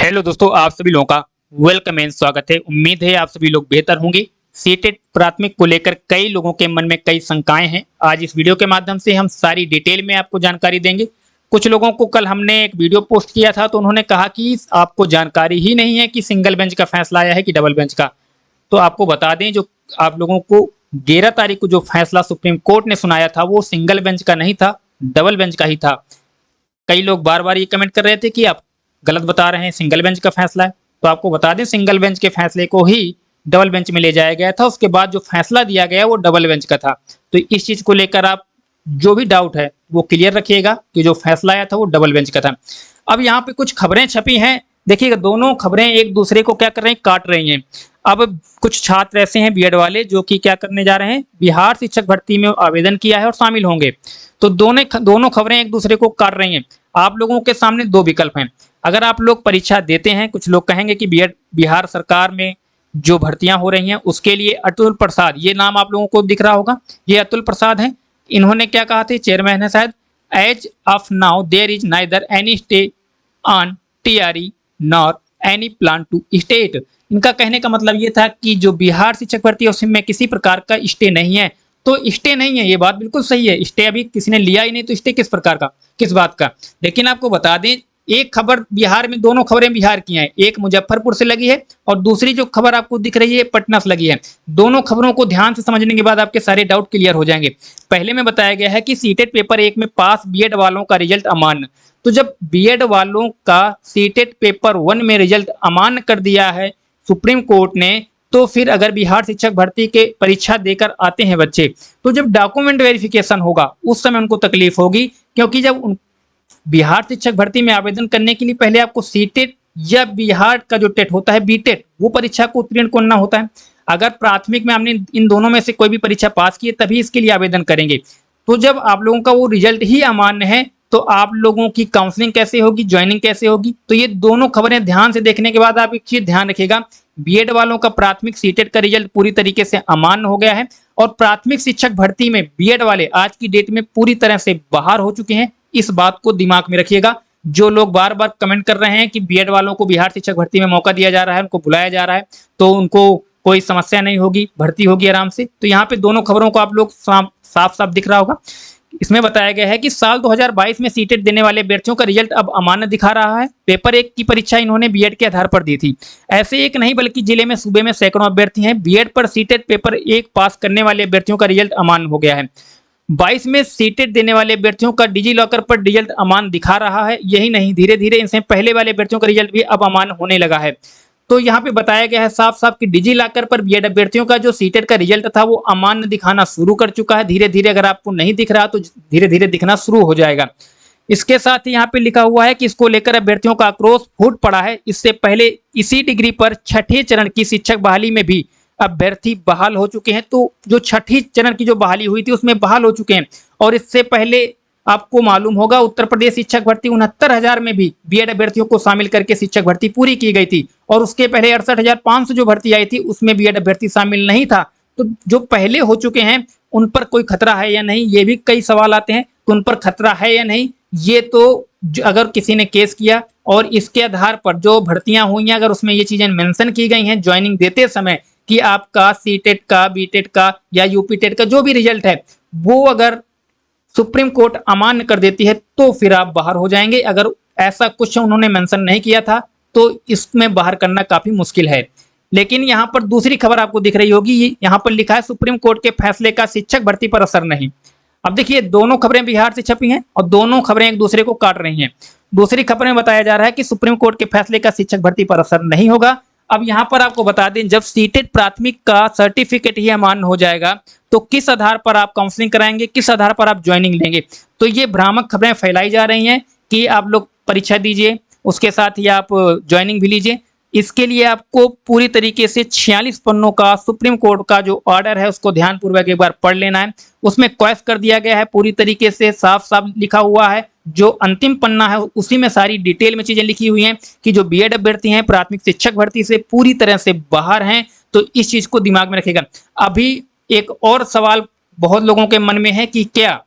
Hello दोस्तों, आप सभी लोगों का वेलकम एंड स्वागत है। उम्मीद है आप सभी लोग बेहतर होंगे। सीटेट प्राथमिक को लेकर कई लोगों के मन में कई शंकाएं हैं। आज इस वीडियो के माध्यम से हम सारी डिटेल में आपको जानकारी देंगे। कुछ लोगों को कल हमने एक वीडियो पोस्ट किया था तो उन्होंने कहा कि आपको जानकारी ही नहीं है कि सिंगल बेंच का फैसला आया है कि डबल बेंच का। तो आपको बता दें, जो आप लोगों को 11 तारीख को जो फैसला सुप्रीम कोर्ट ने सुनाया था वो सिंगल बेंच का नहीं था, डबल बेंच का ही था। कई लोग बार बार ये कमेंट कर रहे थे कि आप गलत बता रहे हैं, सिंगल बेंच का फैसला है। तो आपको बता दें, सिंगल बेंच के फैसले को ही डबल बेंच में ले जाया गया था। उसके बाद जो फैसला दिया गया वो डबल बेंच का था। तो इस चीज को लेकर आप जो भी डाउट है वो क्लियर रखिएगा कि जो फैसला आया था वो डबल बेंच का था। अब यहाँ पे कुछ खबरें छपी हैं, देखिएगा दोनों खबरें एक दूसरे को क्या कर रही हैं, काट रही हैं। अब कुछ छात्र ऐसे हैं बीएड वाले जो कि क्या करने जा रहे हैं, बिहार शिक्षक भर्ती में आवेदन किया है और शामिल होंगे। तो दोनों खबरें एक दूसरे को काट रही हैं। आप लोगों के सामने दो विकल्प हैं। अगर आप लोग परीक्षा देते हैं, कुछ लोग कहेंगे कि बीएड बिहार सरकार में जो भर्तियां हो रही हैं उसके लिए अतुल प्रसाद, ये नाम आप लोगों को दिख रहा होगा, ये अतुल प्रसाद हैं। इन्होंने क्या कहा था, चेयरमैन है शायद, as of now there is neither any stay on TRE nor any plan to state. इनका कहने का मतलब ये था कि जो बिहार शिक्षक भर्ती है उसमें किसी प्रकार का स्टे नहीं है। तो स्टे नहीं है, ये बात बिल्कुल सही है। स्टे अभी किसी ने लिया ही नहीं, तो स्टे किस प्रकार का, किस बात का। लेकिन आपको बता दें, एक खबर बिहार में, दोनों खबरें बिहार की हैं, एक मुजफ्फरपुर से लगी है और दूसरी जो खबर आपको दिख रही है पटना से लगी है। दोनों खबरों को ध्यान से समझने के बाद आपके सारे डाउट क्लियर हो जाएंगे। पहले में बताया गया है कि सीटेट पेपर 1 में पास बीएड वालों का रिजल्ट अमान्य। तो जब बीएड वालों का सीटेट पेपर 1 में रिजल्ट अमान्य कर दिया है सुप्रीम कोर्ट ने, तो फिर अगर बिहार शिक्षक भर्ती के परीक्षा देकर आते हैं बच्चे, तो जब डॉक्यूमेंट वेरिफिकेशन होगा उस समय उनको तकलीफ होगी। क्योंकि जब बिहार शिक्षक भर्ती में आवेदन करने के लिए पहले आपको सीटेट या बिहार का जो टेट होता है बीटेट, वो परीक्षा को उत्तीर्ण करना होता है। अगर प्राथमिक में आपने इन दोनों में से कोई भी परीक्षा पास की है तभी इसके लिए आवेदन करेंगे। तो जब आप लोगों का वो रिजल्ट ही अमान्य है तो आप लोगों की काउंसलिंग कैसे होगी, ज्वाइनिंग कैसे होगी। तो ये दोनों खबरें ध्यान से देखने के बाद आप एक चीज ध्यान रखिएगा, बीएड वालों का प्राथमिक सीटेट का रिजल्ट पूरी तरीके से अमान्य हो गया है और प्राथमिक शिक्षक भर्ती में बीएड वाले आज की डेट में पूरी तरह से बाहर हो चुके हैं। इस बात को दिमाग में रखिएगा। जो लोग बार बार कमेंट कर रहे हैं कि बीएड वालों को बिहार शिक्षक भर्ती में मौका दिया जा रहा है, उनको बुलाया जा रहा है, तो उनको कोई समस्या नहीं होगी, भर्ती होगी आराम से। तो यहाँ पे दोनों खबरों को आप लोग साफ साफ दिख रहा होगा। इसमें बताया गया है कि साल 2022 में सीटेट देने वाले अभ्यर्थियों का रिजल्ट अब अमान्य दिखा रहा है। पेपर 1 की परीक्षा इन्होंने बीएड के आधार पर दी थी। ऐसे एक नहीं बल्कि जिले में सूबे में सैकड़ों अभ्यर्थी हैं। बीएड पर सीटेट पेपर 1 पास करने वाले अभ्यर्थियों का रिजल्ट अमान्य हो गया है। 22 में सीटेट देने वाले अभ्यर्थियों का डिजी लॉकर पर रिजल्ट अमान्य दिखा रहा है। यही नहीं, धीरे धीरे इनसे पहले वाले अभ्यर्थियों का रिजल्ट भी अब अमान्य होने लगा है। तो यहाँ पे बताया गया है साफ साफ कि डिजी लॉकर पर बीएड अभ्यर्थियों का जो सीटेट का रिजल्ट था वो अमान्य दिखाना शुरू कर चुका है। धीरे धीरे, अगर आपको नहीं दिख रहा तो धीरे धीरे दिखना शुरू हो जाएगा। इसके साथ ही यहाँ पे लिखा हुआ है कि इसको लेकर अभ्यर्थियों का आक्रोश फूट पड़ा है। इससे पहले इसी डिग्री पर छठे चरण की शिक्षक बहाली में भी अभ्यर्थी बहाल हो चुके हैं। तो जो छठी चरण की जो बहाली हुई थी उसमें बहाल हो चुके हैं। और इससे पहले आपको मालूम होगा उत्तर प्रदेश शिक्षक भर्ती 69,000 में भी बीएड अभ्यर्थियों को शामिल करके शिक्षक भर्ती पूरी की गई थी और उसके पहले 68,500 जो भर्ती आई थी उसमें बीएड अभ्यर्थी शामिल नहीं था। तो जो पहले हो चुके हैं उन पर कोई खतरा है या नहीं, ये भी कई सवाल आते हैं। तो उन पर खतरा है या नहीं, ये तो अगर किसी ने केस किया और इसके आधार पर जो भर्तियां हुई हैं, अगर उसमें ये चीजें मेंशन की गई हैं ज्वाइनिंग देते समय कि आपका सीटेट का, बीटेट का या यूपी टेट का जो भी रिजल्ट है वो अगर सुप्रीम कोर्ट अमान्य कर देती है तो फिर आप बाहर हो जाएंगे। अगर ऐसा कुछ उन्होंने मेंशन नहीं किया था तो इसमें बाहर करना काफी मुश्किल है। लेकिन यहाँ पर दूसरी खबर आपको दिख रही होगी, यहाँ पर लिखा है सुप्रीम कोर्ट के फैसले का शिक्षक भर्ती पर असर नहीं। अब देखिए, दोनों खबरें बिहार से छपी हैं और दोनों खबरें एक दूसरे को काट रही हैं। दूसरी खबर में बताया जा रहा है कि सुप्रीम कोर्ट के फैसले का शिक्षक भर्ती पर असर नहीं होगा। अब यहाँ पर आपको बता दें, जब सीटेट प्राथमिक का सर्टिफिकेट ही अमान्य हो जाएगा तो किस आधार पर आप काउंसलिंग कराएंगे, किस आधार पर आप ज्वाइनिंग लेंगे। तो ये भ्रामक खबरें फैलाई जा रही हैं कि आप लोग परीक्षा दीजिए, उसके साथ ही आप ज्वाइनिंग भी लीजिए। इसके लिए आपको पूरी तरीके से 46 पन्नों का सुप्रीम कोर्ट का जो ऑर्डर है उसको ध्यानपूर्वक एक बार पढ़ लेना है। उसमें क्वेश्चन कर दिया गया है, पूरी तरीके से साफ साफ लिखा हुआ है। जो अंतिम पन्ना है उसी में सारी डिटेल में चीजें लिखी हुई हैं कि जो बीएड अभ्यर्थी हैं प्राथमिक शिक्षक भर्ती से पूरी तरह से बाहर हैं। तो इस चीज को दिमाग में रखिएगा। अभी एक और सवाल बहुत लोगों के मन में है कि क्या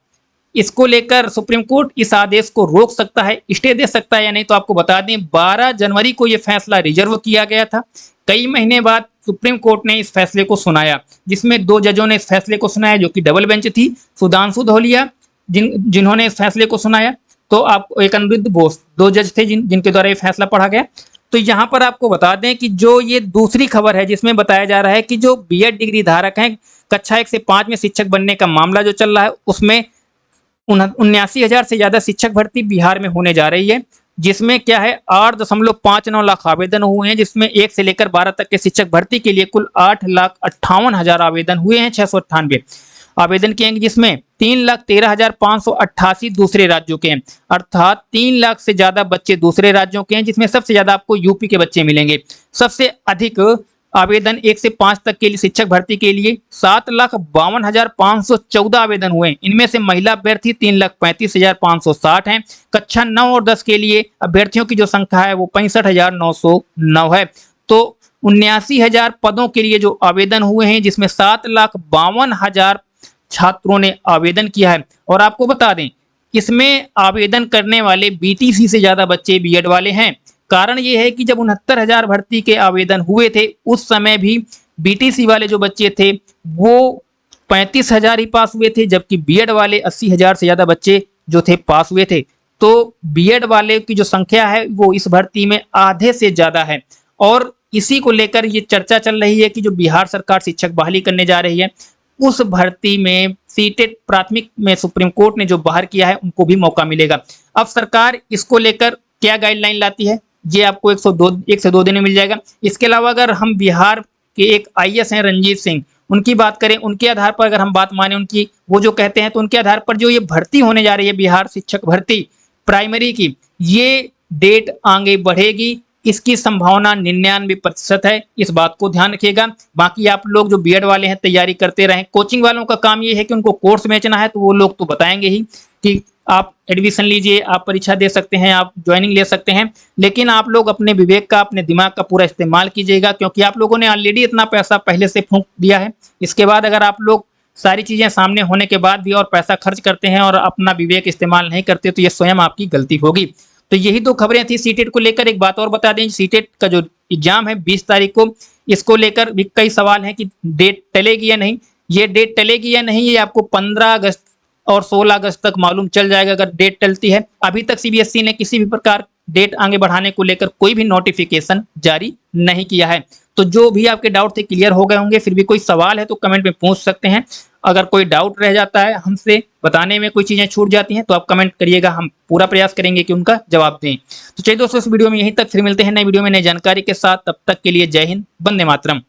इसको लेकर सुप्रीम कोर्ट इस आदेश को रोक सकता है, स्टे दे सकता है या नहीं, तो आपको बता दें 12 जनवरी को यह फैसला रिजर्व किया गया था। कई महीने बाद सुप्रीम कोर्ट ने इस फैसले को सुनाया, जिसमें 2 जजों ने इस फैसले को सुनाया जो कि डबल बेंच थी, सुधांशु धौलिया जिन्होंने इस फैसले को सुनाया, तो आप एक अनिरुद्ध बोस 2 जज थे जिनके द्वारा ये फैसला पढ़ा गया। तो यहाँ पर आपको बता दें कि जो ये दूसरी खबर है जिसमें बताया जा रहा है कि जो बीएड डिग्री धारक हैं, कक्षा 1 से 5 में शिक्षक बनने का मामला जो चल रहा है, उसमें 79,000 से ज्यादा शिक्षक भर्ती बिहार में होने जा रही है, जिसमें क्या है 8.59 लाख आवेदन हुए हैं, जिसमें 1 से लेकर 12 तक के शिक्षक भर्ती के लिए कुल 8,58,000 आवेदन हुए हैं, 698 आवेदन किए हैं, जिसमें 3,13,588 दूसरे राज्यों के हैं, अर्थात 3 लाख से ज्यादा बच्चे दूसरे राज्यों के हैं, जिसमें सबसे ज्यादा आपको यूपी के बच्चे मिलेंगे। सबसे अधिक आवेदन 1 से 5 तक के लिए शिक्षक भर्ती के लिए 7,52,514 आवेदन हुए। इनमें से महिला अभ्यर्थी 3,35,560 हैं। कक्षा 9 और 10 के लिए अभ्यर्थियों की जो संख्या है वो 65,909 है। तो 79,000 पदों के लिए जो आवेदन हुए हैं, जिसमें 7,52,000 छात्रों ने आवेदन किया है। और आपको बता दें इसमें आवेदन करने वाले बीटीसी से ज्यादा बच्चे बीएड वाले हैं। कारण यह है कि जब 69,000 भर्ती के आवेदन हुए थे, उस समय भी बीटीसी वाले जो बच्चे थे वो 35,000 ही पास हुए थे, जबकि बीएड वाले 80,000 से ज्यादा बच्चे जो थे पास हुए थे। तो बीएड वाले की जो संख्या है वो इस भर्ती में आधे से ज्यादा है। और इसी को लेकर ये चर्चा चल रही है कि जो बिहार सरकार शिक्षक बहाली करने जा रही है, उस भर्ती में सीटेट प्राथमिक में सुप्रीम कोर्ट ने जो बाहर किया है उनको भी मौका मिलेगा। अब सरकार इसको लेकर क्या गाइडलाइन लाती है, ये आपको 1 से 2 दिन में मिल जाएगा। इसके अलावा अगर हम बिहार के एक आईएएस हैं रणजीत सिंह, उनकी बात करें, उनके आधार पर अगर हम बात माने उनकी, वो जो कहते हैं, तो उनके आधार पर जो ये भर्ती होने जा रही है बिहार शिक्षक भर्ती प्राइमरी की, ये डेट आगे बढ़ेगी। इसकी संभावना 99% है, इस बात को ध्यान रखिएगा। बाकी आप लोग जो बीएड वाले हैं तैयारी करते रहें। कोचिंग वालों का काम ये है कि उनको कोर्स बेचना है, तो वो लोग तो बताएंगे ही कि आप एडमिशन लीजिए, आप परीक्षा दे सकते हैं, आप ज्वाइनिंग ले सकते हैं, लेकिन आप लोग अपने विवेक का, अपने दिमाग का पूरा इस्तेमाल कीजिएगा, क्योंकि आप लोगों ने ऑलरेडी इतना पैसा पहले से फूंक दिया है। इसके बाद अगर आप लोग सारी चीजें सामने होने के बाद भी और पैसा खर्च करते हैं और अपना विवेक इस्तेमाल नहीं करते, तो ये स्वयं आपकी गलती होगी। तो यही 2 खबरें थी सीटेट को लेकर। एक बात और बता दें, सीटेट का जो एग्जाम है 20 तारीख को, इसको लेकर भी कई सवाल हैं कि डेट टलेगी या नहीं। ये डेट टलेगी या नहीं, ये आपको 15 अगस्त और 16 अगस्त तक मालूम चल जाएगा अगर डेट टलती है। अभी तक सीबीएसई ने किसी भी प्रकार डेट आगे बढ़ाने को लेकर कोई भी नोटिफिकेशन जारी नहीं किया है। तो जो भी आपके डाउट थे क्लियर हो गए होंगे। फिर भी कोई सवाल है तो कमेंट में पूछ सकते हैं। अगर कोई डाउट रह जाता है, हमसे बताने में कोई चीजें छूट जाती हैं, तो आप कमेंट करिएगा, हम पूरा प्रयास करेंगे कि उनका जवाब दें। तो चलिए दोस्तों, इस वीडियो में यहीं तक, फिर मिलते हैं नई वीडियो में नई जानकारी के साथ। तब तक के लिए जय हिंद, वंदे मातरम।